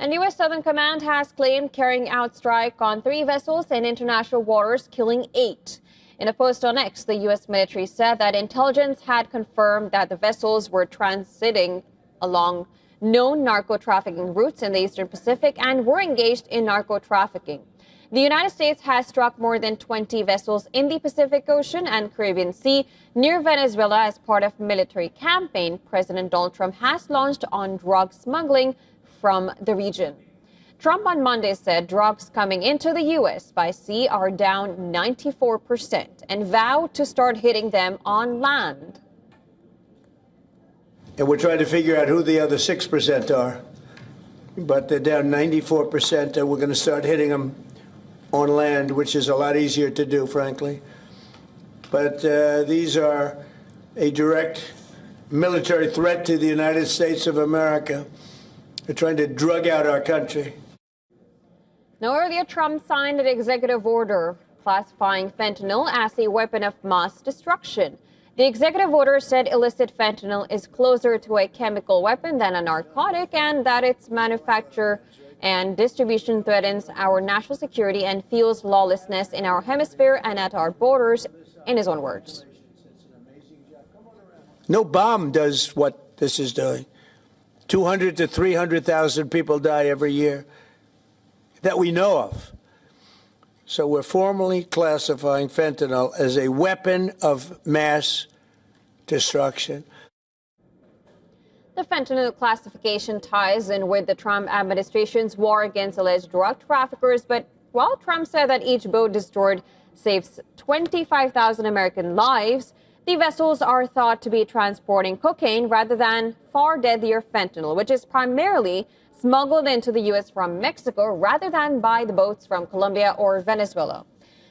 And U.S. Southern Command has claimed carrying out strike on 3 vessels in international waters, killing 8. In a post on X, the U.S. military said that intelligence had confirmed that the vessels were transiting along known narco-trafficking routes in the Eastern Pacific and were engaged in narco-trafficking. The United States has struck more than 20 vessels in the Pacific Ocean and Caribbean Sea near Venezuela as part of a military campaign President Donald Trump has launched on drug smuggling from the region. Trump on Monday said drugs coming into the U.S. by sea are down 94% and vowed to start hitting them on land. And we're trying to figure out who the other 6% are. But they're down 94%, and we're going to start hitting them on land, which is a lot easier to do, frankly. But these are a direct military threat to the United States of America. They're trying to drug out our country. Now, earlier, Trump signed an executive order classifying fentanyl as a weapon of mass destruction. The executive order said illicit fentanyl is closer to a chemical weapon than a narcotic and that its manufacture and distribution threatens our national security and fuels lawlessness in our hemisphere and at our borders, in his own words. No bomb does what this is doing. 200 to 300,000 people die every year that we know of. So we're formally classifying fentanyl as a weapon of mass destruction. The fentanyl classification ties in with the Trump administration's war against alleged drug traffickers. But while Trump said that each boat destroyed saves 25,000 American lives, the vessels are thought to be transporting cocaine rather than far deadlier fentanyl, which is primarily smuggled into the U.S. from Mexico rather than by the boats from Colombia or Venezuela.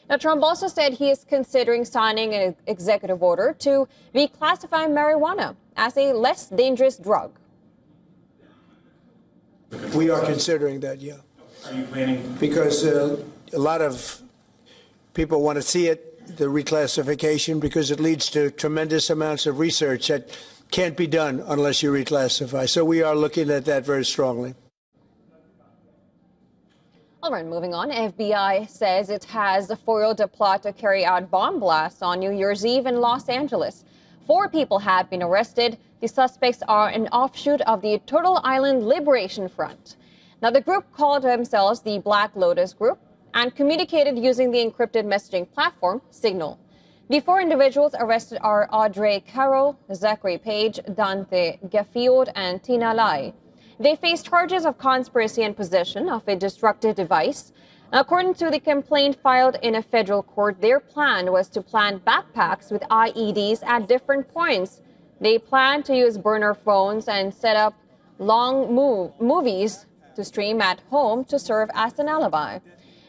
Now, Trump also said he is considering signing an executive order to reclassify marijuana as a less dangerous drug. We are considering that, yeah. Are you planning? Because a lot of people want to see it, the reclassification, because it leads to tremendous amounts of research that can't be done unless you reclassify. So we are looking at that very strongly. All right, moving on. FBI says it has foiled a plot to carry out bomb blasts on New Year's Eve in Los Angeles. 4 people have been arrested. The suspects are an offshoot of the Turtle Island Liberation Front. Now, the group called themselves the Black Lotus Group and communicated using the encrypted messaging platform Signal. The 4 individuals arrested are Audrey Carroll, Zachary Page, Dante Gaffield, and Tina Lai. They face charges of conspiracy and possession of a destructive device. According to the complaint filed in a federal court, their plan was to plant backpacks with IEDs at different points. They planned to use burner phones and set up long movies to stream at home to serve as an alibi.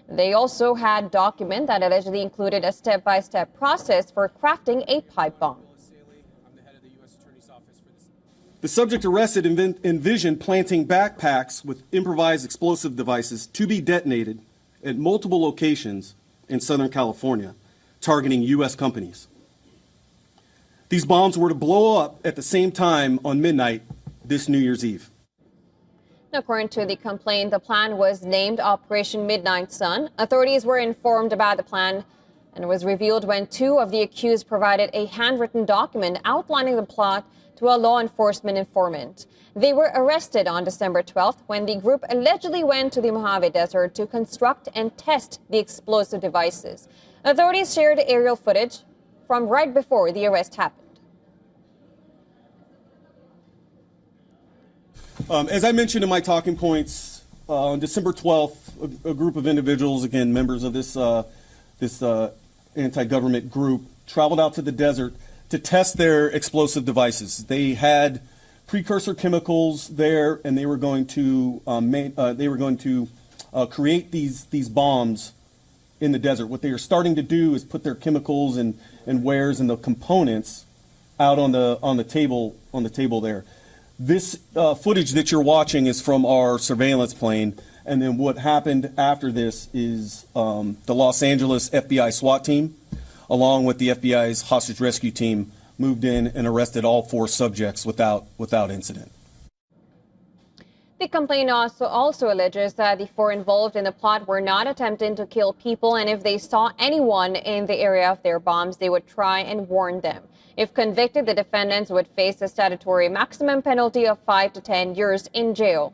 They also had documents that allegedly included a step-by-step process for crafting a pipe bomb. The subject arrested envisioned planting backpacks with improvised explosive devices to be detonated at multiple locations in Southern California, targeting U.S. companies. These bombs were to blow up at the same time on midnight this New Year's Eve. According to the complaint, the plan was named Operation Midnight Sun. Authorities were informed about the plan and it was revealed when 2 of the accused provided a handwritten document outlining the plot to a law enforcement informant. They were arrested on December 12th when the group allegedly went to the Mojave Desert to construct and test the explosive devices. Authorities shared aerial footage from right before the arrest happened. As I mentioned in my talking points, on December 12th, a group of individuals, again, members of this anti-government group, traveled out to the desert to test their explosive devices. They had precursor chemicals there, and they were going to create these bombs in the desert. What they are starting to do is put their chemicals and wares and the components out on the table there. This footage that you're watching is from our surveillance plane, and then what happened after this is the Los Angeles FBI SWAT team, along with the FBI's hostage rescue team, moved in and arrested all 4 subjects without incident. The complaint also alleges that the four involved in the plot were not attempting to kill people, and if they saw anyone in the area of their bombs, they would try and warn them. If convicted, the defendants would face a statutory maximum penalty of 5 to 10 years in jail.